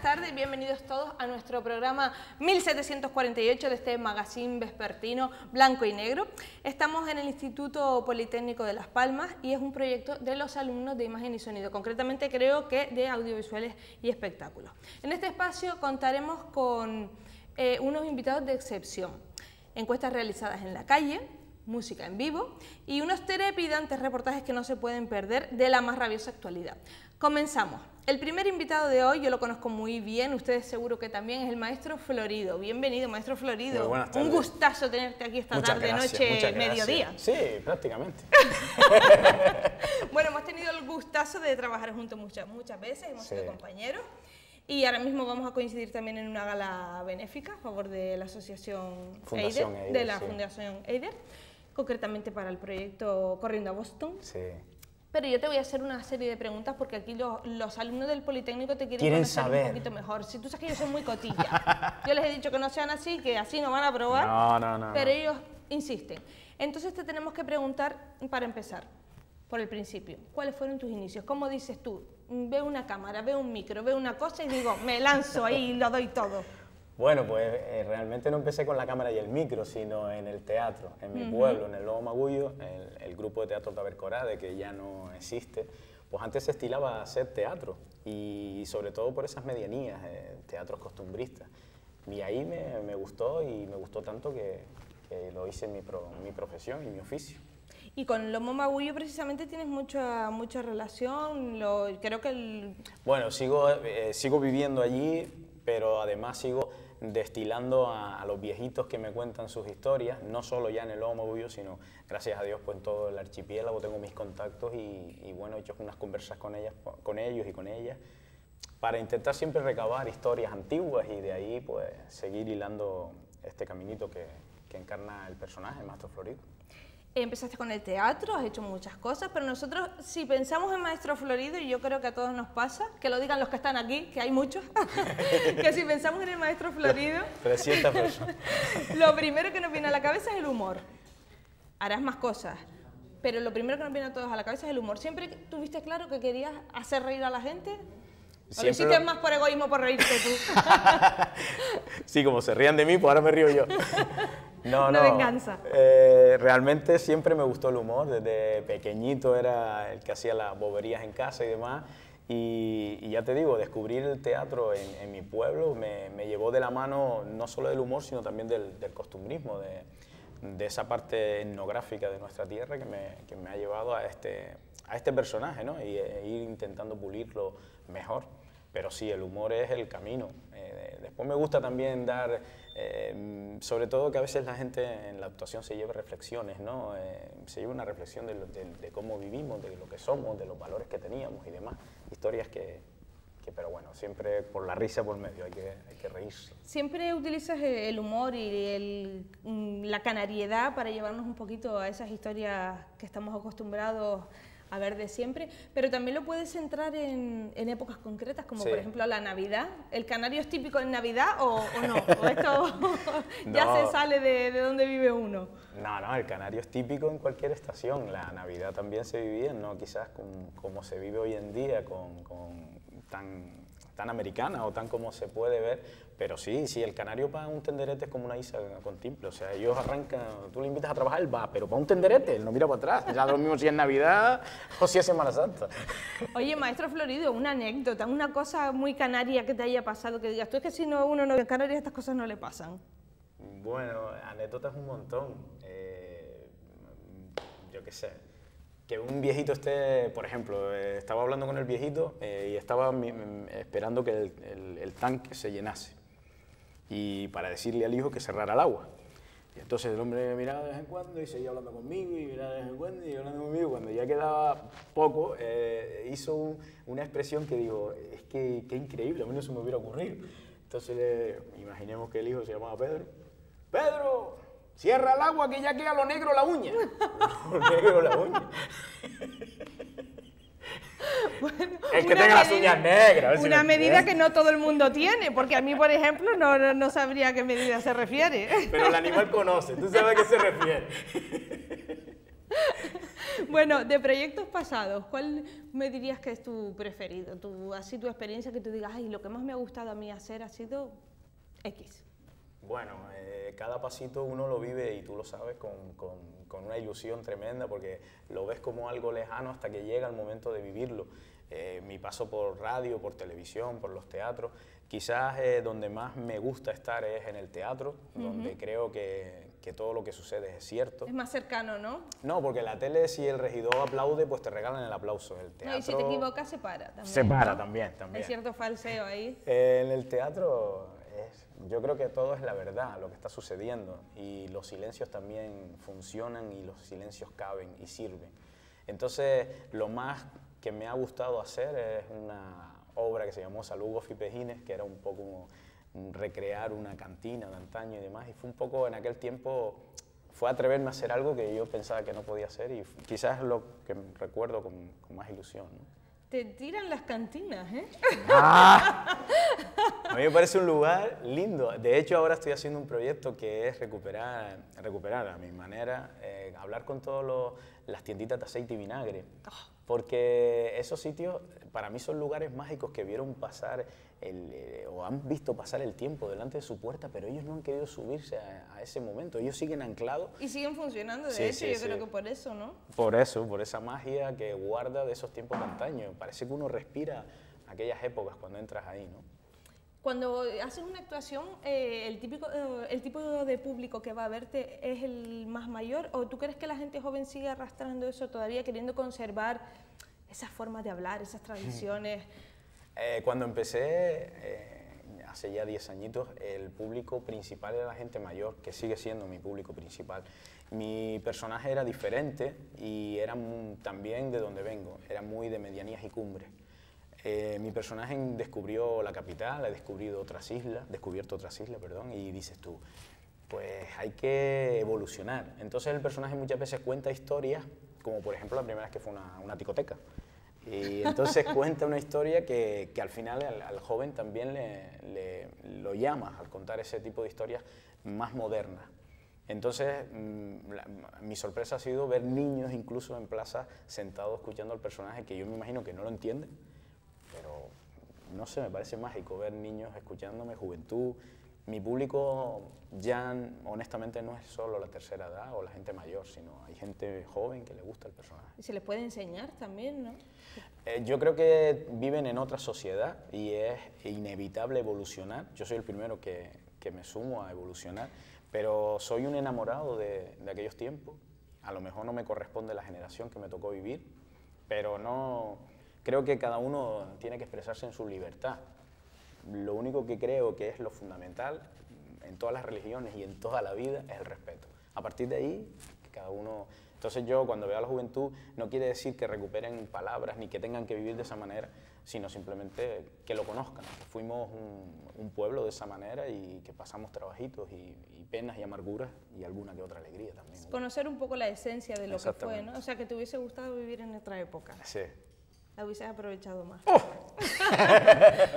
tardes, bienvenidos todos a nuestro programa 1748 de este magazine vespertino blanco y negro. Estamos en el Instituto Politécnico de Las Palmas y es un proyecto de los alumnos de Imagen y Sonido, concretamente creo que de Audiovisuales y Espectáculos. En este espacio contaremos con unos invitados de excepción, encuestas realizadas en la calle, música en vivo y unos trepidantes reportajes que no se pueden perder de la más rabiosa actualidad. Comenzamos. El primer invitado de hoy, yo lo conozco muy bien, ustedes seguro que también, es el maestro Florido. Bienvenido, maestro Florido. Muy buenas tardes. Un gustazo tenerte aquí esta tarde, noche, mediodía. Sí, prácticamente. Bueno, hemos tenido el gustazo de trabajar juntos muchas veces, hemos sido compañeros. Y ahora mismo vamos a coincidir también en una gala benéfica a favor de la asociación Eider, de la Fundación Eider, concretamente para el proyecto Corriendo a Boston. Sí. Pero yo te voy a hacer una serie de preguntas porque aquí los alumnos del Politécnico te quieren conocer saber un poquito mejor. Si tú sabes que yo soy muy cotilla, yo les he dicho que no sean así, que así no van a probar, pero ellos insisten. Entonces te tenemos que preguntar, para empezar, por el principio, ¿cuáles fueron tus inicios? ¿Cómo dices tú? Veo una cámara, veo un micro, veo una cosa y digo, me lanzo ahí y lo doy todo. Bueno, pues realmente no empecé con la cámara y el micro, sino en el teatro, en mi pueblo, en el Lobo Magullo, el grupo de teatro Tabercorade, que ya no existe. Pues antes se estilaba hacer teatro y sobre todo por esas medianías, teatros costumbristas. Y ahí me gustó y me gustó tanto que lo hice en mi profesión y mi oficio. Y con Lobo Magullo precisamente tienes mucha relación, creo que Bueno, sigo viviendo allí, pero además sigo destilando a los viejitos que me cuentan sus historias, no solo ya en el Lobo Magullo, sino gracias a Dios pues en todo el archipiélago tengo mis contactos y bueno, he hecho unas conversas con ellos y con ellas, para intentar siempre recabar historias antiguas y de ahí pues seguir hilando este caminito que encarna el personaje, el Maestro Florido. Empezaste con el teatro, has hecho muchas cosas, pero nosotros, si pensamos en Maestro Florido, y yo creo que a todos nos pasa, que lo digan los que están aquí, que hay muchos, que si pensamos en el Maestro Florido, 300 personas. Lo primero que nos viene a la cabeza es el humor. Harás más cosas, pero lo primero que nos viene a todos a la cabeza es el humor. ¿Siempre tuviste claro que querías hacer reír a la gente? ¿O lo hiciste más por egoísmo, por reírte tú? Sí, como se rían de mí, pues ahora me río yo. No, Una venganza. Realmente siempre me gustó el humor, desde pequeñito era el que hacía las boberías en casa y demás, y ya te digo, descubrir el teatro en mi pueblo me llevó de la mano no solo del humor, sino también del costumbrismo, de esa parte etnográfica de nuestra tierra que me ha llevado a este personaje, ¿no? Y ir intentando pulirlo mejor. Pero sí, el humor es el camino. Después me gusta también dar, sobre todo que a veces la gente en la actuación se lleve reflexiones, ¿no? Se lleva una reflexión de cómo vivimos, de lo que somos, de los valores que teníamos y demás. Historias pero bueno, siempre por la risa por medio, hay que reírse. Siempre utilizas el humor y la canariedad para llevarnos un poquito a esas historias que estamos acostumbrados a ver de siempre, pero también lo puedes centrar en épocas concretas, como por ejemplo la Navidad. ¿El canario es típico en Navidad o no? ¿O esto ya se sale de donde vive uno? No, el canario es típico en cualquier estación. La Navidad también se vivía, ¿no? Quizás como se vive hoy en día, tan americana o tan como se puede ver, pero sí, el canario para un tenderete es como una isa con timple, o sea, ellos arrancan, tú le invitas a trabajar, él va, pero para un tenderete, él no mira para atrás, ya lo mismo si es Navidad o si es Semana Santa. Oye, Maestro Florido, una anécdota, una cosa muy canaria que te haya pasado, que digas, tú es que si no, uno no en Canarias estas cosas no le pasan. Bueno, anécdotas un montón, yo qué sé. Que un viejito esté, por ejemplo, estaba hablando con el viejito y estaba esperando que el tanque se llenase y para decirle al hijo que cerrara el agua. Y entonces el hombre me miraba de vez en cuando y seguía hablando conmigo y miraba de vez en cuando y hablando conmigo. Cuando ya quedaba poco, hizo una expresión que digo, es que qué increíble, a mí no se me hubiera ocurrido. Entonces imaginemos que el hijo se llamaba Pedro. ¡Pedro! Cierra el agua que ya queda lo negro la uña. Lo negro la uña. Bueno, el que tenga las uñas negras. Una medida que no todo el mundo tiene, porque a mí, por ejemplo, no sabría a qué medida se refiere. Pero el animal conoce, tú sabes a qué se refiere. Bueno, de proyectos pasados, ¿cuál me dirías que es tu preferido? Así tu experiencia que tú digas, ay, lo que más me ha gustado a mí hacer ha sido X. Bueno, cada pasito uno lo vive y tú lo sabes con una ilusión tremenda porque lo ves como algo lejano hasta que llega el momento de vivirlo. Mi paso por radio, por televisión, por los teatros, quizás donde más me gusta estar es en el teatro, donde creo que todo lo que sucede es cierto. Es más cercano, ¿no? No, porque la tele, si el regidor aplaude, pues te regalan el aplauso. El teatro... No, y si te equivocas, se para también. Se para, ¿no? también. Hay cierto falseo ahí. En el teatro, yo creo que todo es la verdad, lo que está sucediendo, y los silencios también funcionan y los silencios caben y sirven. Entonces, lo más que me ha gustado hacer es una obra que se llamó Salugos y Pejines, que era un poco como recrear una cantina de antaño y demás, y fue un poco en aquel tiempo, fue atreverme a hacer algo que yo pensaba que no podía hacer y quizás es lo que recuerdo con más ilusión, ¿no? Te tiran las cantinas, ¿eh? ¡Ah! A mí me parece un lugar lindo. De hecho, ahora estoy haciendo un proyecto que es recuperar a mi manera, hablar con todas las tienditas de aceite y vinagre. Porque esos sitios para mí son lugares mágicos que vieron pasar o han visto pasar el tiempo delante de su puerta, pero ellos no han querido subirse a ese momento. Ellos siguen anclados. Y siguen funcionando, de hecho, yo creo que por eso, ¿no? Por eso, por esa magia que guarda de esos tiempos de antaño. Parece que uno respira aquellas épocas cuando entras ahí, ¿no? Cuando haces una actuación, el tipo de público que va a verte es el más mayor, ¿o tú crees que la gente joven sigue arrastrando eso todavía, queriendo conservar esas formas de hablar, esas tradiciones? Cuando empecé, hace ya 10 añitos, el público principal era la gente mayor, que sigue siendo mi público principal. Mi personaje era diferente y era también de donde vengo, era muy de medianías y cumbres. Mi personaje descubrió la capital, ha descubierto otras islas, perdón, y dices tú, pues hay que evolucionar. Entonces el personaje muchas veces cuenta historias, como por ejemplo la primera vez que fue una ticoteca. Y entonces cuenta una historia que al final al joven también lo llama al contar ese tipo de historias más modernas. Entonces, mi sorpresa ha sido ver niños incluso en plaza sentados escuchando al personaje, que yo me imagino que no lo entienden, pero no sé, me parece mágico ver niños escuchándome, juventud. Mi público ya honestamente no es solo la tercera edad o la gente mayor, sino hay gente joven que le gusta el personaje. Y se les puede enseñar también, ¿no? Yo creo que viven en otra sociedad y es inevitable evolucionar. Yo soy el primero que me sumo a evolucionar, pero soy un enamorado de aquellos tiempos. A lo mejor no me corresponde la generación que me tocó vivir, pero no, creo que cada uno tiene que expresarse en su libertad. Lo único que creo que es lo fundamental en todas las religiones y en toda la vida es el respeto. A partir de ahí, cada uno... Entonces yo cuando veo a la juventud no quiere decir que recuperen palabras ni que tengan que vivir de esa manera, sino simplemente que lo conozcan. Fuimos un pueblo de esa manera y que pasamos trabajitos y penas y amarguras y alguna que otra alegría también. Conocer un poco la esencia de lo que fue, ¿no? O sea, que te hubiese gustado vivir en otra época. Sí. La hubieses aprovechado más. ¡Oh!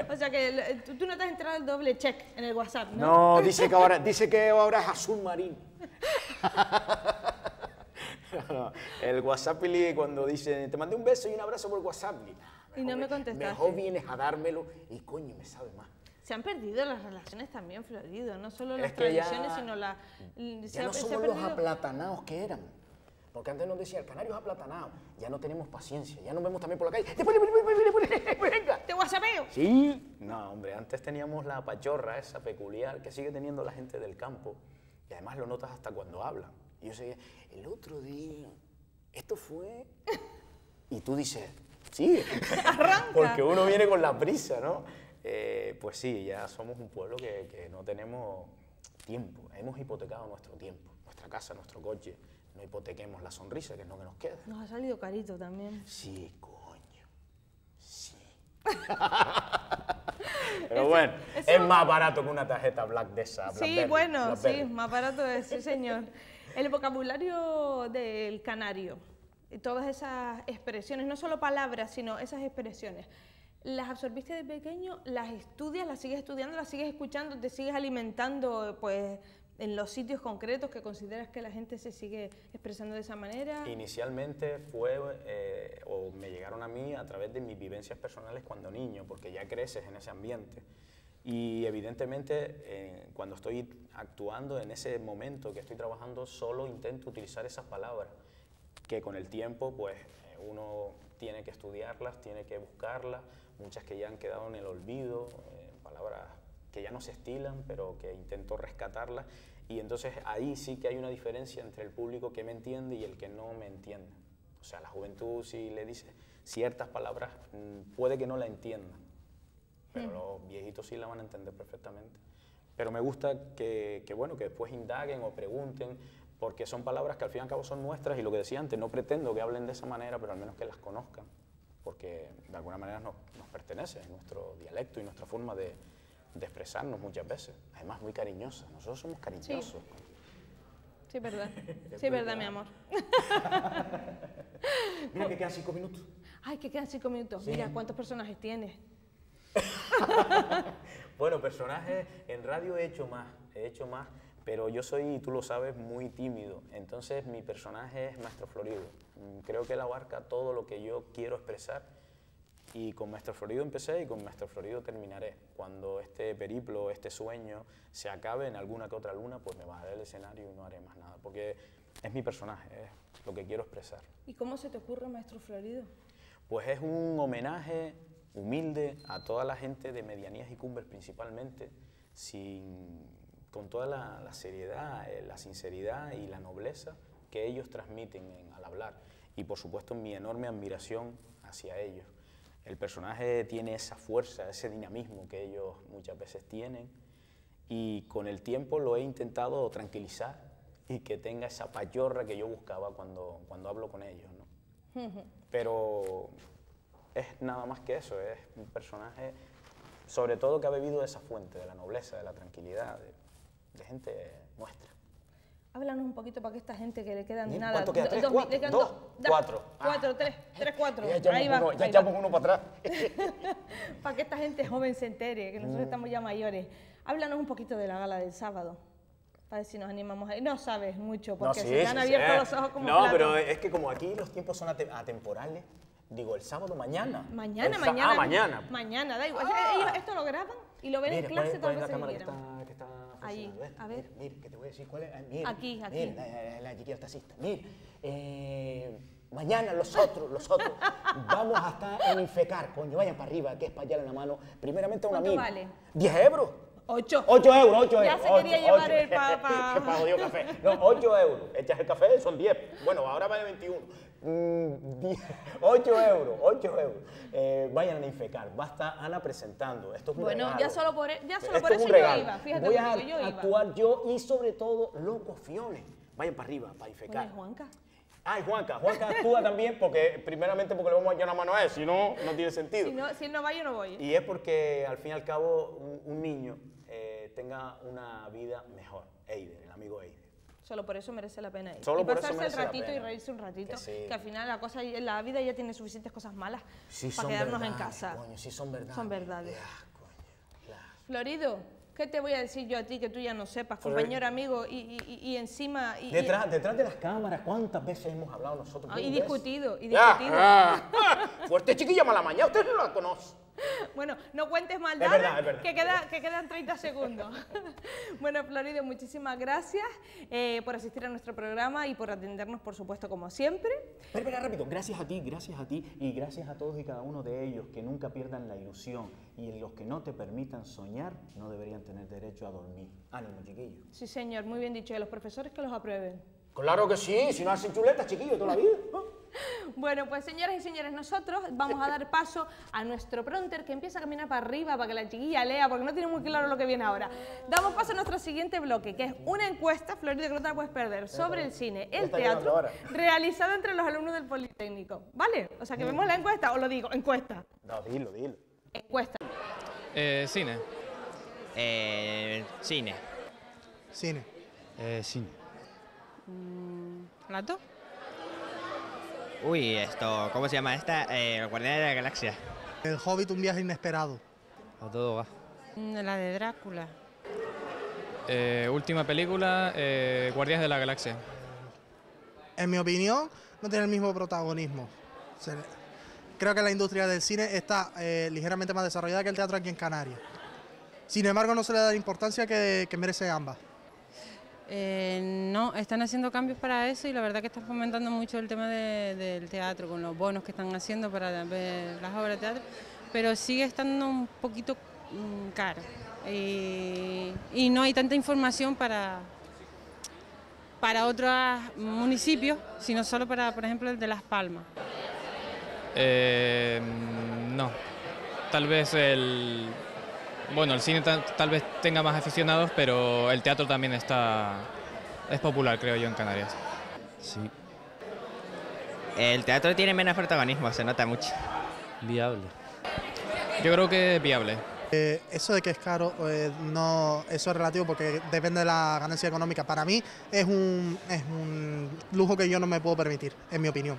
O sea que tú no te has entrado el doble check en el WhatsApp, ¿no? No, dice que ahora es azul marino. No, el WhatsApp cuando dice, te mandé un beso y un abrazo por WhatsApp. Y no me contestaste. Mejor vienes a dármelo y coño, me sabe más. Se han perdido las relaciones también, Florido, no solo las que tradiciones, sino la... Ya no somos los aplatanados que eran. Porque antes nos decía, el canario es aplatanado. Ya no tenemos paciencia, ya nos vemos también por la calle. ¡Venga! ¡Te whatsappeo! Sí. No, hombre, antes teníamos la pachorra esa peculiar que sigue teniendo la gente del campo. Y además lo notas hasta cuando hablan. Y yo sé, el otro día, esto fue... Y tú dices, sí. Arranca. Porque uno viene con la prisa, ¿no? Pues sí, ya somos un pueblo que no tenemos tiempo. Hemos hipotecado nuestro tiempo, nuestra casa, nuestro coche. No hipotequemos la sonrisa, que es lo que nos queda. Nos ha salido carito también. Sí, coño. Sí. Pero bueno, es más barato que una tarjeta Black de esa. Sí, bueno, sí, más barato es, sí, señor. El vocabulario del canario, todas esas expresiones, no solo palabras, sino esas expresiones, ¿las absorbiste de pequeño? ¿Las estudias? ¿Las sigues estudiando? ¿Las sigues escuchando? ¿Te sigues alimentando, pues, en los sitios concretos que consideras que la gente se sigue expresando de esa manera? Inicialmente fue, o me llegaron a mí a través de mis vivencias personales cuando niño, porque ya creces en ese ambiente. Y evidentemente cuando estoy actuando en ese momento que estoy trabajando, solo intento utilizar esas palabras, que con el tiempo pues uno tiene que estudiarlas, tiene que buscarlas, muchas que ya han quedado en el olvido, palabras que ya no se estilan, pero que intento rescatarlas, y entonces ahí sí que hay una diferencia entre el público que me entiende y el que no me entiende. O sea, la juventud, si le dice ciertas palabras, puede que no la entienda, pero los viejitos sí la van a entender perfectamente. Pero me gusta que después indaguen o pregunten, porque son palabras que al fin y al cabo son nuestras, y lo que decía antes, no pretendo que hablen de esa manera, pero al menos que las conozcan, porque de alguna manera nos pertenece, es nuestro dialecto y nuestra forma de expresarnos muchas veces. Además, muy cariñosa, nosotros somos cariñosos. Sí, sí, es verdad. Sí, es verdad, mi amor. Mira que quedan 5 minutos. Ay, que quedan 5 minutos. Sí. Mira, ¿cuántos personajes tienes? Bueno, personajes en radio he hecho más, pero yo soy, tú lo sabes, muy tímido. Entonces mi personaje es Maestro Florido. Creo que él abarca todo lo que yo quiero expresar, y con Maestro Florido empecé y con Maestro Florido terminaré. Cuando este periplo, este sueño se acabe en alguna que otra luna, pues me bajaré del escenario y no haré más nada, porque es mi personaje, es lo que quiero expresar. ¿Y cómo se te ocurre, Maestro Florido? Pues es un homenaje humilde a toda la gente de Medianías y Cumbres principalmente, con toda la seriedad, la sinceridad y la nobleza que ellos transmiten al hablar, y por supuesto mi enorme admiración hacia ellos. El personaje tiene esa fuerza, ese dinamismo que ellos muchas veces tienen, y con el tiempo lo he intentado tranquilizar y que tenga esa pachorra que yo buscaba cuando hablo con ellos, ¿no? Pero es nada más que eso, es un personaje sobre todo que ha bebido de esa fuente, de la nobleza, de la tranquilidad, de gente nuestra. Háblanos un poquito para que esta gente que le quedan Bien, nada... ¿cuánto queda? ¿Tres, cuatro? ¿Dos? Cuatro. Cuatro. Ya echamos uno para atrás. Para que esta gente joven se entere, que nosotros estamos ya mayores. Háblanos un poquito de la gala del sábado, para ver si nos animamos a ir. No sabes mucho, porque se te han abierto los ojos como No, platos. pero es que como aquí los tiempos son atemporales, digo, el sábado mañana. Mañana. Mañana, da igual. Ellos esto lo graban y lo ven en clase todas las veces que quieran. Que está Ahí, a ver. Mira, que te voy a decir cuál es. Mira, Aquí. Mira, la chiquilla taxista. Mira, mañana los otros, vamos a estar en Infecar, coño, vayan para arriba, que es para allá en la mano. Primeramente una ¿Cuánto amiga. vale? 10 euros. 8. 8 euros, 8 euros. Ya se quería llevar el Que pa' jodido café. No, 8 euros. Echas el café, son 10. Bueno, ahora vale 21. 8 euros. Vayan a Infecar. Va a estar Ana presentando. Esto es un regalo. Ya solo por eso es un yo regalo. iba. Fíjate, voy a porque yo iba. actuar yo y sobre todo los cofiones. Vayan para arriba, para Infecar. Oye, Juanca. Ay, Juanca actúa también primeramente porque le vamos a echar una mano a él, si no, no tiene sentido. Si él no va, yo no voy. Y es porque al fin y al cabo un niño tenga una vida mejor. Eider, el amigo Eider. Solo por eso merece la pena ir. Solo y por eso pasarse el merece la ratito y pena. reírse un ratito, Que sí. que al final la vida ya tiene suficientes cosas malas Sí, para son quedarnos en verdades, casa. Coño, sí son verdades. Son verdades. Ya, coño, claro. Florido, ¿qué te voy a decir yo a ti que tú ya no sepas, Florido. compañero, amigo, y encima... Detrás de las cámaras, ¿cuántas veces hemos hablado nosotros? y Mil discutido. Fuerte chiquilla mala mañana, usted no la conoce. Bueno, no cuentes Es maldades, verdad. que quedan 30 segundos. Bueno, Florido, muchísimas gracias por asistir a nuestro programa y por atendernos, por supuesto, como siempre. Espera, rápido. Gracias a ti y gracias a todos y cada uno de ellos que nunca pierdan la ilusión, y los que no te permitan soñar no deberían tener derecho a dormir. Ánimo, chiquillos. Sí, señor, muy bien dicho. Y a los profesores que los aprueben. Claro que sí, si no hacen chuletas, chiquillos, toda la vida. Bueno, pues señoras y señores, nosotros vamos a dar paso a nuestro prompter que empieza a caminar para arriba para que la chiquilla lea, porque no tiene muy claro lo que viene ahora. Damos paso a nuestro siguiente bloque, que es una encuesta, Florido, que no te la puedes perder, sobre el cine, el teatro, realizada entre los alumnos del Politécnico. ¿Vale? O sea, que vemos la encuesta, o lo digo, encuesta. No, dilo. Encuesta. Cine. Cine. Cine. Cine. ¿Las dos? Uy, ¿cómo se llama esta? Guardianes de la Galaxia. El Hobbit, un viaje inesperado. O todo va. La de Drácula. Última película, Guardias de la Galaxia. En mi opinión, no tiene el mismo protagonismo. Creo que la industria del cine está ligeramente más desarrollada que el teatro aquí en Canarias. Sin embargo, no se le da la importancia que merece ambas. No, están haciendo cambios para eso y la verdad que están fomentando mucho el tema del teatro, con los bonos que están haciendo para ver las obras de teatro, pero sigue estando un poquito caro y no hay tanta información para otros municipios, sino solo para, por ejemplo, el de Las Palmas. No, tal vez el cine tal vez tenga más aficionados, pero el teatro también es popular, creo yo, en Canarias. Sí, El teatro tiene menos protagonismo, se nota mucho. viable. Yo creo que es viable. Eso de que es caro, no, eso es relativo porque depende de la ganancia económica. Para mí es un lujo que yo no me puedo permitir, en mi opinión.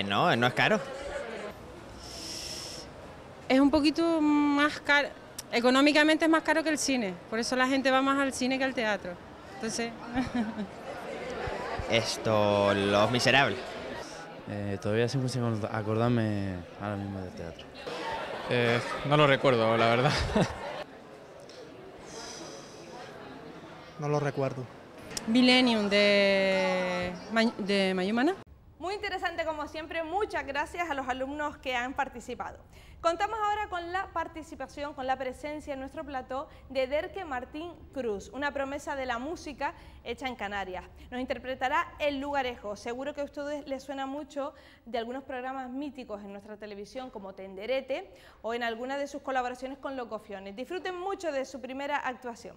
No, no es caro. Es un poquito más caro, económicamente es más caro que el cine, por eso la gente va más al cine que al teatro. Entonces... Los Miserables. Todavía sigo sin acordarme ahora mismo del teatro. No lo recuerdo, la verdad. No lo recuerdo. Millennium de Mayumana. Muy interesante como siempre, muchas gracias a los alumnos que han participado. Contamos ahora con la participación, con la presencia en nuestro plató de Derke Martín Cruz, una promesa de la música hecha en Canarias. Nos interpretará El Lugarejo, seguro que a ustedes les suena mucho de algunos programas míticos en nuestra televisión como Tenderete o en alguna de sus colaboraciones con Locofiones. Disfruten mucho de su primera actuación.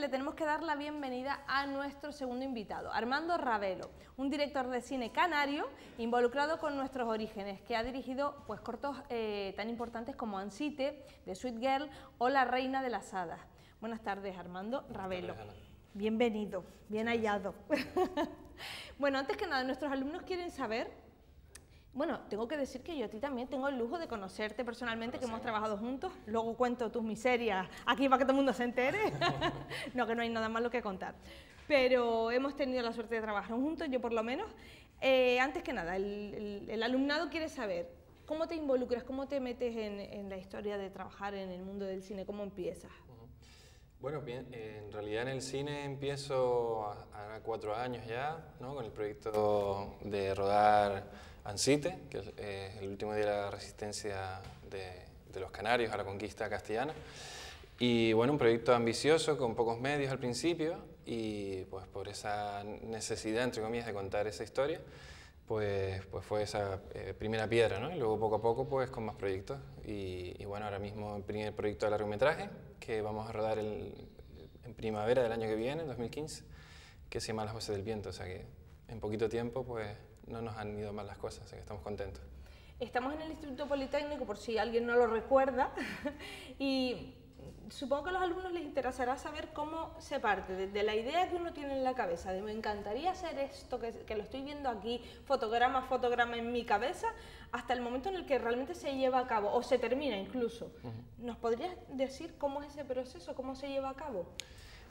le tenemos que dar la bienvenida a nuestro segundo invitado, Armando Ravelo, un director de cine canario involucrado con nuestros orígenes, que ha dirigido pues, cortos tan importantes como Ansite, de Sweet Girl o La Reina de las Hadas. Buenas tardes, Armando Ravelo. Bienvenido, bien hallado. Bueno, antes que nada, nuestros alumnos quieren saber. Bueno, tengo que decir que yo a ti también tengo el lujo de conocerte personalmente, que hemos trabajado juntos. Luego cuento tus miserias aquí para que todo el mundo se entere. No, que no hay nada malo que contar. Pero hemos tenido la suerte de trabajar juntos, yo por lo menos. Antes que nada, el alumnado quiere saber cómo te involucras, cómo te metes en la historia de trabajar en el mundo del cine, cómo empiezas. Bueno, bien, en realidad en el cine empiezo a 4 años ya, ¿no? Con el proyecto de rodar Ansite, que es el último día de la resistencia de los canarios a la conquista castellana. Y bueno, un proyecto ambicioso, con pocos medios al principio, y pues por esa necesidad, entre comillas, de contar esa historia, pues fue esa primera piedra, ¿no? Y luego poco a poco, pues con más proyectos. Y bueno, ahora mismo el primer proyecto de largometraje, que vamos a rodar en primavera del año que viene, en 2015, que se llama Las Voces del Viento, o sea que en poquito tiempo, pues no nos han ido mal las cosas, así que estamos contentos. Estamos en el Instituto Politécnico, por si alguien no lo recuerda, y supongo que a los alumnos les interesará saber cómo se parte desde la idea que uno tiene en la cabeza, de me encantaría hacer esto, que lo estoy viendo aquí, fotograma a fotograma en mi cabeza, hasta el momento en el que realmente se lleva a cabo, o se termina incluso. ¿Nos podrías decir cómo es ese proceso, cómo se lleva a cabo?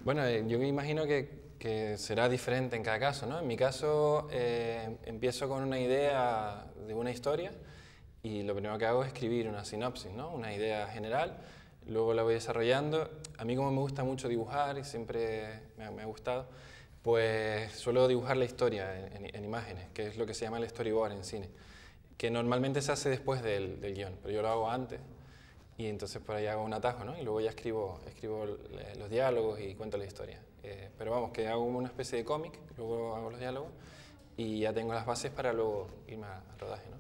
Bueno, yo me imagino que será diferente en cada caso, ¿no? En mi caso, empiezo con una idea de una historia y lo primero que hago es escribir una sinopsis, ¿no? Una idea general, luego la voy desarrollando. A mí, como me gusta mucho dibujar y siempre me ha gustado, pues suelo dibujar la historia en imágenes, que es lo que se llama el storyboard en cine, que normalmente se hace después del guión, pero yo lo hago antes. Y entonces por ahí hago un atajo, ¿no? Y luego ya escribo los diálogos y cuento la historia. Pero vamos, que hago una especie de cómic, luego hago los diálogos y ya tengo las bases para luego irme al rodaje, ¿no?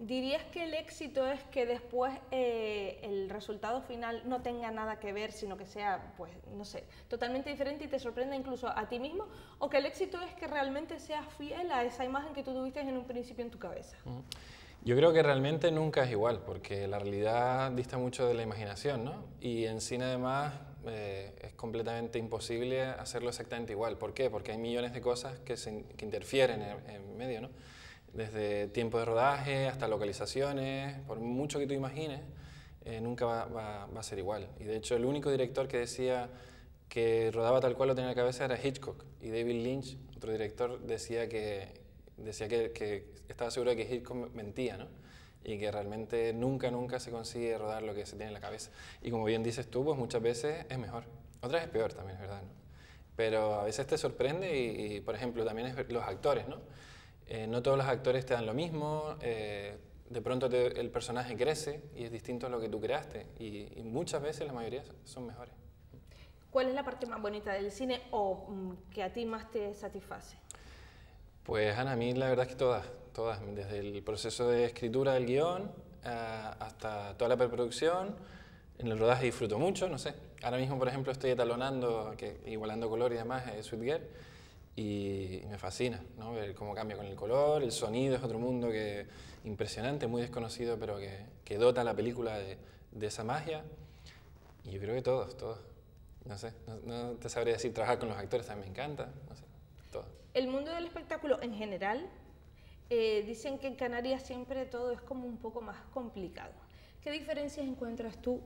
¿Dirías que el éxito es que después el resultado final no tenga nada que ver, sino que sea, pues, no sé, totalmente diferente y te sorprenda incluso a ti mismo? ¿O que el éxito es que realmente seas fiel a esa imagen que tú tuviste en un principio en tu cabeza? Yo creo que realmente nunca es igual, porque la realidad dista mucho de la imaginación, ¿no? Y en cine además es completamente imposible hacerlo exactamente igual. ¿Por qué? Porque hay millones de cosas que interfieren en medio, ¿no? Desde tiempo de rodaje hasta localizaciones, por mucho que tú imagines, nunca va a ser igual. Y de hecho el único director que decía que rodaba tal cual lo tenía en la cabeza era Hitchcock. Y David Lynch, otro director, decía que estaba seguro de que Hitchcock mentía, ¿no? Y que realmente nunca se consigue rodar lo que se tiene en la cabeza. Y como bien dices tú, pues muchas veces es mejor, otras es peor también, es verdad, ¿no? Pero a veces te sorprende y por ejemplo, también es los actores, ¿no? No todos los actores te dan lo mismo, de pronto el personaje crece y es distinto a lo que tú creaste y muchas veces la mayoría son mejores. ¿Cuál es la parte más bonita del cine o que a ti más te satisface? Pues Ana, a mí la verdad es que todas, desde el proceso de escritura del guión hasta toda la preproducción. En el rodaje disfruto mucho, no sé. Ahora mismo, por ejemplo, estoy etalonando, igualando color y demás, Sweet Girl, y me fascina, ¿no? Ver cómo cambia con el color, el sonido es otro mundo impresionante, muy desconocido, pero que dota la película de esa magia. Y yo creo que todos. No sé, no te sabría decir, trabajar con los actores también me encanta, no sé, todo. El mundo del espectáculo en general, dicen que en Canarias siempre todo es como un poco más complicado. ¿Qué diferencias encuentras tú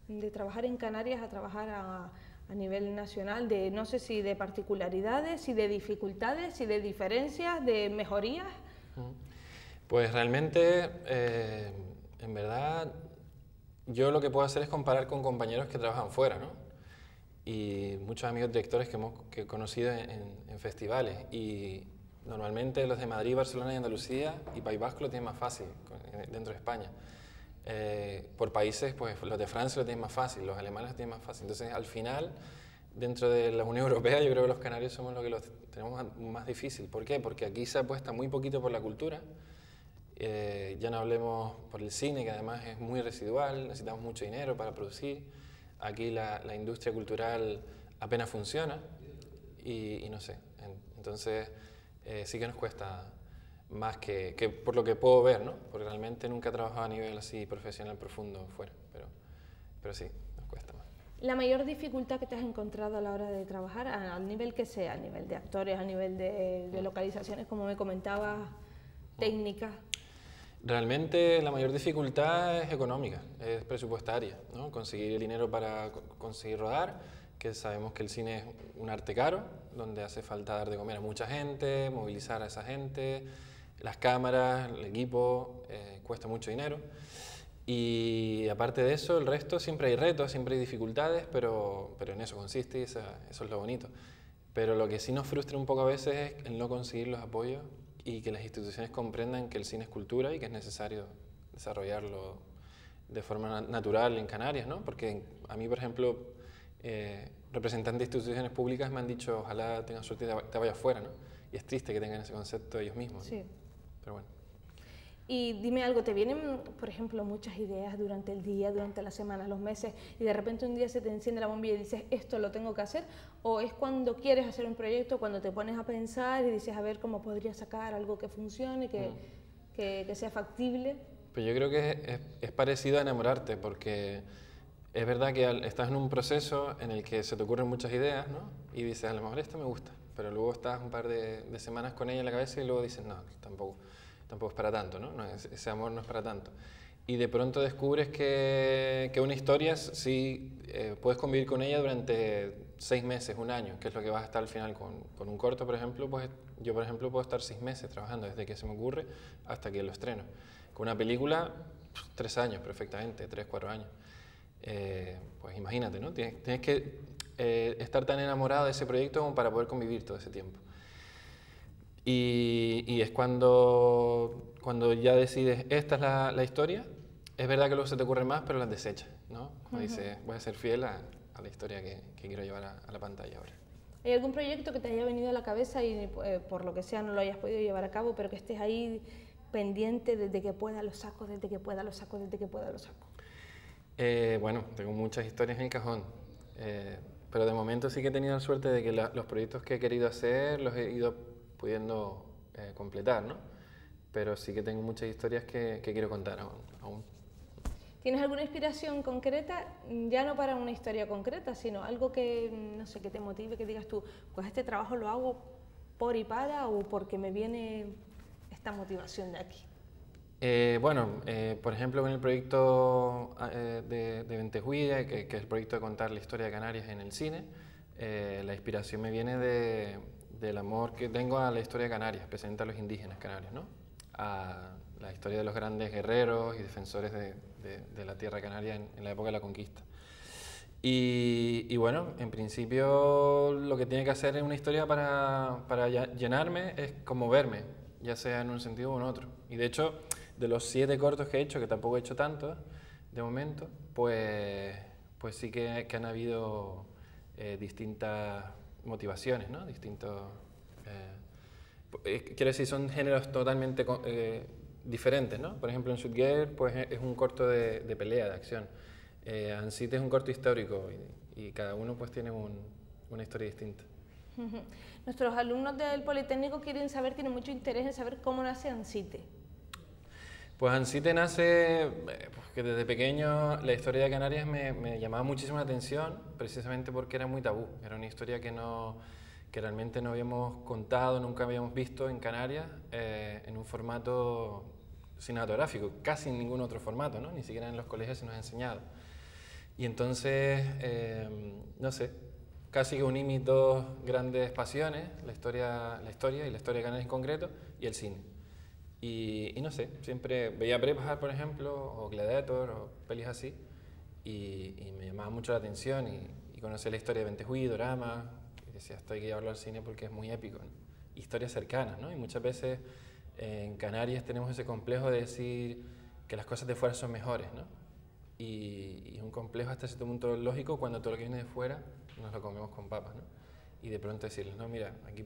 de trabajar en Canarias a trabajar a nivel nacional? No sé si de particularidades, si de dificultades, si de diferencias, de mejorías. Pues realmente, en verdad, yo lo que puedo hacer es comparar con compañeros que trabajan fuera, ¿no? Y muchos amigos directores que he conocido en festivales. Y normalmente los de Madrid, Barcelona y Andalucía y País Vasco lo tienen más fácil dentro de España. Por países, pues los de Francia lo tienen más fácil, los alemanes lo tienen más fácil. Entonces, al final, dentro de la Unión Europea, yo creo que los canarios somos los que tenemos más difícil. ¿Por qué? Porque aquí se apuesta muy poquito por la cultura. Ya no hablemos por el cine, que además es muy residual, necesitamos mucho dinero para producir. Aquí la industria cultural apenas funciona y no sé. Entonces sí que nos cuesta más que por lo que puedo ver, ¿no? Porque realmente nunca he trabajado a nivel así profesional profundo fuera, pero sí, nos cuesta más. La mayor dificultad que te has encontrado a la hora de trabajar, al nivel que sea, a nivel de actores, a nivel de localizaciones, como me comentabas, técnicas. Realmente la mayor dificultad es económica, es presupuestaria, ¿no? Conseguir el dinero para conseguir rodar, que sabemos que el cine es un arte caro, donde hace falta dar de comer a mucha gente, movilizar a esa gente, las cámaras, el equipo, cuesta mucho dinero. Y aparte de eso, el resto siempre hay retos, siempre hay dificultades, pero en eso consiste y eso es lo bonito. Pero lo que sí nos frustra un poco a veces es el no conseguir los apoyos y que las instituciones comprendan que el cine es cultura y que es necesario desarrollarlo de forma natural en Canarias, ¿no? Porque a mí, por ejemplo, representantes de instituciones públicas me han dicho ojalá tengas suerte y te vayas fuera, ¿no? Y es triste que tengan ese concepto ellos mismos, ¿no? Sí. Pero bueno. Y dime algo, ¿te vienen, por ejemplo, muchas ideas durante el día, durante las semanas, los meses, y de repente un día se te enciende la bombilla y dices, esto lo tengo que hacer? ¿O es cuando quieres hacer un proyecto, cuando te pones a pensar y dices, a ver cómo podría sacar algo que funcione, que sea factible? Pues yo creo que es parecido a enamorarte, porque es verdad que estás en un proceso en el que se te ocurren muchas ideas, ¿no? Y dices, a lo mejor esta me gusta, pero luego estás un par de semanas con ella en la cabeza y luego dices, no, tampoco es para tanto, ¿no? Ese amor no es para tanto. Y de pronto descubres que una historia, sí, puedes convivir con ella durante 6 meses, un año, que es lo que vas a estar al final con un corto, por ejemplo. Pues yo, por ejemplo, puedo estar 6 meses trabajando desde que se me ocurre hasta que lo estreno. Con una película, 3 años perfectamente, 3, 4 años. Pues imagínate, ¿no? Tienes que estar tan enamorado de ese proyecto como para poder convivir todo ese tiempo. Y es cuando ya decides, esta es la historia, es verdad que luego se te ocurre más, pero las desechas, ¿no? Como dices, voy a ser fiel a la historia que quiero llevar a la pantalla ahora. ¿Hay algún proyecto que te haya venido a la cabeza y por lo que sea no lo hayas podido llevar a cabo, pero que estés ahí pendiente desde que pueda lo saco, desde que pueda lo saco, desde que pueda lo saco? Bueno, tengo muchas historias en el cajón, pero de momento sí que he tenido la suerte de que los proyectos que he querido hacer los he ido pudiendo completar, ¿no? Pero sí que tengo muchas historias que quiero contar aún. ¿Tienes alguna inspiración concreta? Ya no para una historia concreta, sino algo que, no sé, que te motive, que digas tú, pues este trabajo lo hago por y para o porque me viene esta motivación de aquí. Bueno, por ejemplo, con el proyecto de Ventejuilla, que es el proyecto de contar la historia de Canarias en el cine, la inspiración me viene del amor que tengo a la historia de Canarias, especialmente a los indígenas canarios, ¿no? A la historia de los grandes guerreros y defensores de la tierra canaria en la época de la conquista. Y bueno, en principio lo que tiene que hacer en una historia para llenarme es conmoverme, ya sea en un sentido o en otro. Y de hecho, de los 7 cortos que he hecho, que tampoco he hecho tanto de momento, pues sí que han habido distintas motivaciones, ¿no? Distintos... quiero decir, son géneros totalmente diferentes, ¿no? Por ejemplo, en Shoot Girl, pues es un corto de pelea, de acción. Ansite es un corto histórico y cada uno pues tiene una historia distinta. Nuestros alumnos del Politécnico tienen mucho interés en saber cómo nace Ansite. Pues Ansite nace, que desde pequeño la historia de Canarias me llamaba muchísimo la atención, precisamente porque era muy tabú. Era una historia que realmente no habíamos contado, nunca habíamos visto en Canarias en un formato cinematográfico, casi en ningún otro formato, ¿no? Ni siquiera en los colegios se nos ha enseñado. Y entonces, no sé, casi que uní mis 2 grandes pasiones, la historia y la historia de Canarias en concreto, y el cine. Y no sé, siempre veía Braveheart, por ejemplo, o Gladiator, o pelis así, y me llamaba mucho la atención, y conocí la historia de Ventejuí, Dorama, y decía, esto hay que llevarlo al cine porque es muy épico, ¿no? Historias cercanas, ¿no? Y muchas veces en Canarias tenemos ese complejo de decir que las cosas de fuera son mejores, ¿no? Y es un complejo hasta cierto punto lógico cuando todo lo que viene de fuera nos lo comemos con papas, ¿no? Y de pronto decirles, no, mira, aquí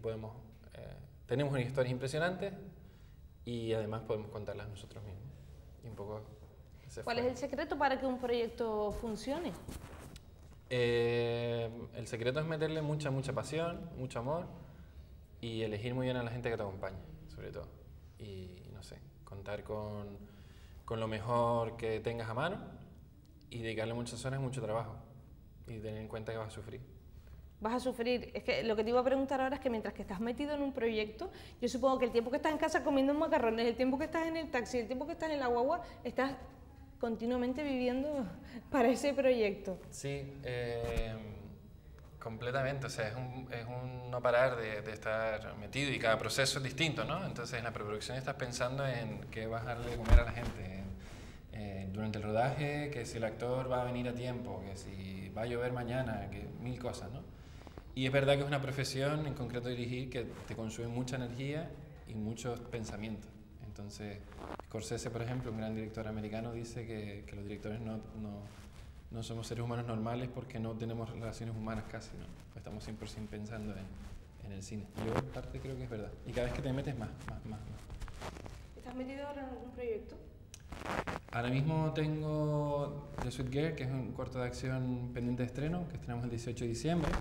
tenemos unas historias impresionantes y además podemos contarlas nosotros mismos. Y un poco ¿Cuál es el secreto para que un proyecto funcione? El secreto es meterle mucha pasión, mucho amor y elegir muy bien a la gente que te acompaña, sobre todo. Y no sé, contar con lo mejor que tengas a mano y dedicarle muchas horas y mucho trabajo y tener en cuenta que vas a sufrir. Vas a sufrir. Es que lo que te iba a preguntar ahora es que mientras que estás metido en un proyecto, yo supongo que el tiempo que estás en casa comiendo macarrones, el tiempo que estás en el taxi, el tiempo que estás en la guagua, estás continuamente viviendo para ese proyecto. Sí, completamente. O sea, es un no parar de estar metido y cada proceso es distinto, ¿no? Entonces, en la preproducción estás pensando en qué vas a darle de comer a la gente. Durante el rodaje, que si el actor va a venir a tiempo, que si va a llover mañana, que mil cosas, ¿no? Y es verdad que es una profesión, en concreto dirigir, que te consume mucha energía y muchos pensamientos. Entonces, Scorsese, por ejemplo, un gran director americano, dice que los directores no somos seres humanos normales porque no tenemos relaciones humanas casi, ¿no? Estamos 100% pensando en el cine. Yo, en parte, creo que es verdad. Y cada vez que te metes, más. ¿Estás metido ahora en algún proyecto? Ahora mismo tengo The Sweet Girl, que es un corto de acción pendiente de estreno, que estrenamos el 18 de diciembre,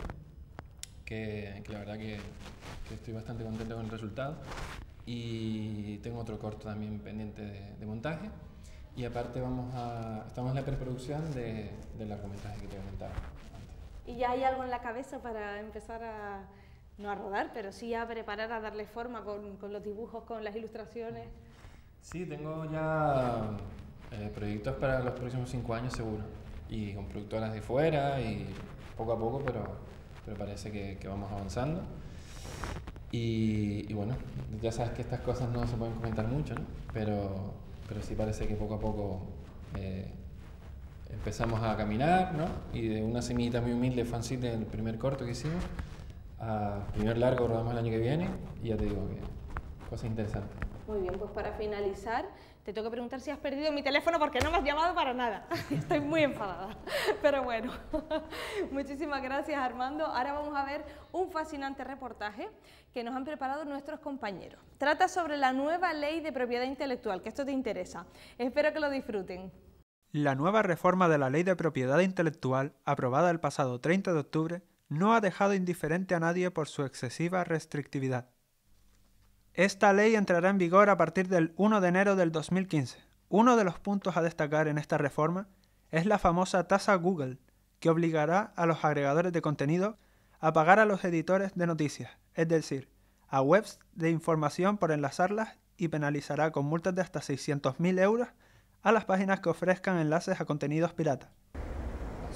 que la verdad que estoy bastante contento con el resultado. Y tengo otro corto también pendiente de montaje. Y aparte estamos en la preproducción del largometraje que te comentaba antes. ¿Y ya hay algo en la cabeza para empezar no a rodar, pero sí a preparar, a darle forma con los dibujos, con las ilustraciones? Sí, tengo ya proyectos para los próximos 5 años seguro. Y con productoras de fuera y poco a poco, pero parece que vamos avanzando. Y bueno, ya sabes que estas cosas no se pueden comentar mucho, ¿no? Pero sí parece que poco a poco empezamos a caminar, ¿no? Y de una semillita muy humilde, fancita, del primer corto que hicimos, a primer largo rodamos el año que viene, y ya te digo que cosas interesantes. Muy bien, pues para finalizar, te tengo que preguntar si has perdido mi teléfono porque no me has llamado para nada. Estoy muy enfadada, pero bueno. Muchísimas gracias, Armando. Ahora vamos a ver un fascinante reportaje que nos han preparado nuestros compañeros. Trata sobre la nueva ley de propiedad intelectual, que esto te interesa. Espero que lo disfruten. La nueva reforma de la Ley de Propiedad Intelectual, aprobada el pasado 30 de octubre, no ha dejado indiferente a nadie por su excesiva restrictividad. Esta ley entrará en vigor a partir del 1 de enero del 2015. Uno de los puntos a destacar en esta reforma es la famosa tasa Google, que obligará a los agregadores de contenido a pagar a los editores de noticias, es decir, a webs de información por enlazarlas, y penalizará con multas de hasta 600.000 euros a las páginas que ofrezcan enlaces a contenidos piratas.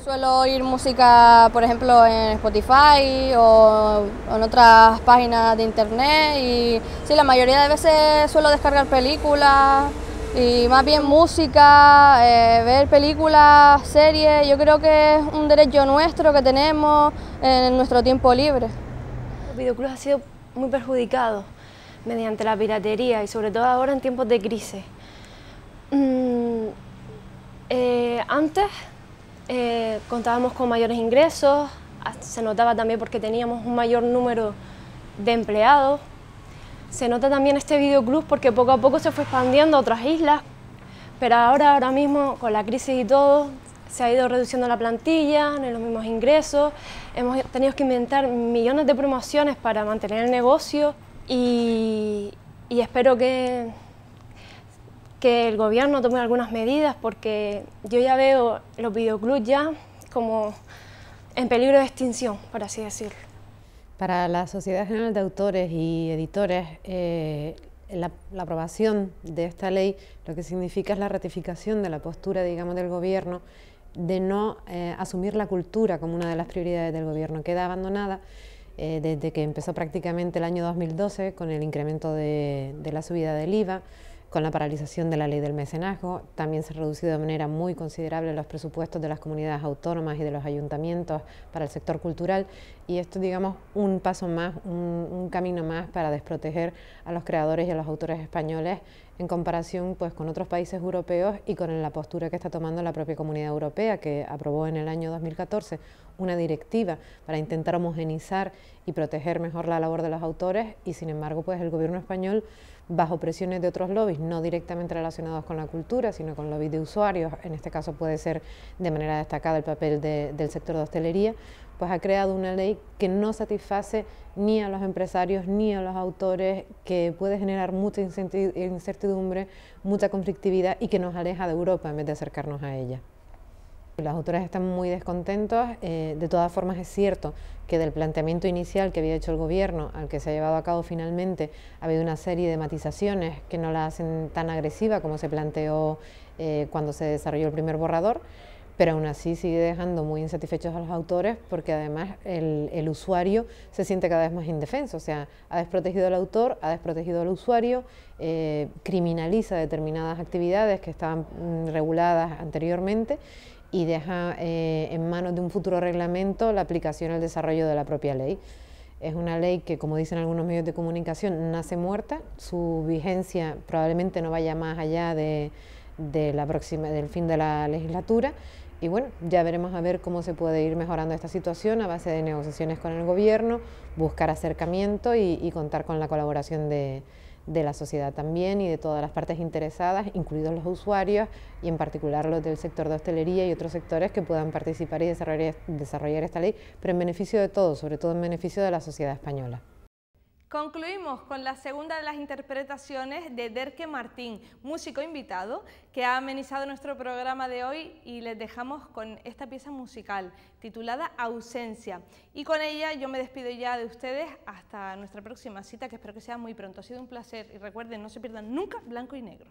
Suelo oír música, por ejemplo, en Spotify o en otras páginas de internet, y sí, la mayoría de veces suelo descargar películas y más bien música, ver películas, series. Yo creo que es un derecho nuestro que tenemos en nuestro tiempo libre. Los videoclubs han sido muy perjudicados mediante la piratería y sobre todo ahora en tiempos de crisis. Antes contábamos con mayores ingresos, se notaba también porque teníamos un mayor número de empleados. Se nota también este videoclub porque poco a poco se fue expandiendo a otras islas, pero ahora mismo con la crisis y todo se ha ido reduciendo la plantilla, no hay los mismos ingresos, hemos tenido que inventar millones de promociones para mantener el negocio y espero que el gobierno tome algunas medidas, porque yo ya veo los videoclubs ya como en peligro de extinción, por así decirlo. Para la Sociedad General de Autores y Editores, la aprobación de esta ley lo que significa es la ratificación de la postura, digamos, del gobierno de no asumir la cultura como una de las prioridades del gobierno. Queda abandonada desde que empezó prácticamente el año 2012 con el incremento de la subida del IVA, con la paralización de la ley del mecenazgo. También se ha reducido de manera muy considerable los presupuestos de las comunidades autónomas y de los ayuntamientos para el sector cultural, y esto, digamos, un paso más, un camino más para desproteger a los creadores y a los autores españoles en comparación pues, con otros países europeos y con la postura que está tomando la propia Comunidad Europea, que aprobó en el año 2014 una directiva para intentar homogeneizar y proteger mejor la labor de los autores, y sin embargo pues el gobierno español, bajo presiones de otros lobbies, no directamente relacionados con la cultura, sino con lobbies de usuarios, en este caso puede ser de manera destacada el papel del sector de hostelería, pues ha creado una ley que no satisface ni a los empresarios ni a los autores, que puede generar mucha incertidumbre, mucha conflictividad y que nos aleja de Europa en vez de acercarnos a ella. Los autores están muy descontentos. De todas formas es cierto que del planteamiento inicial que había hecho el gobierno al que se ha llevado a cabo finalmente ha habido una serie de matizaciones que no la hacen tan agresiva como se planteó cuando se desarrolló el primer borrador, pero aún así sigue dejando muy insatisfechos a los autores, porque además el usuario se siente cada vez más indefenso, o sea, ha desprotegido al autor, ha desprotegido al usuario, criminaliza determinadas actividades que estaban reguladas anteriormente y deja en manos de un futuro reglamento la aplicación y el desarrollo de la propia ley. Es una ley que, como dicen algunos medios de comunicación, nace muerta, su vigencia probablemente no vaya más allá del fin de la legislatura, y bueno, ya veremos a ver cómo se puede ir mejorando esta situación a base de negociaciones con el gobierno, buscar acercamiento y contar con la colaboración de la sociedad también y de todas las partes interesadas, incluidos los usuarios y en particular los del sector de hostelería y otros sectores que puedan participar y desarrollar esta ley, pero en beneficio de todos, sobre todo en beneficio de la sociedad española. Concluimos con la segunda de las interpretaciones de Derke Martín, músico invitado, que ha amenizado nuestro programa de hoy, y les dejamos con esta pieza musical titulada Ausencia. Y con ella yo me despido ya de ustedes hasta nuestra próxima cita, que espero que sea muy pronto. Ha sido un placer y recuerden, no se pierdan nunca Blanco y Negro.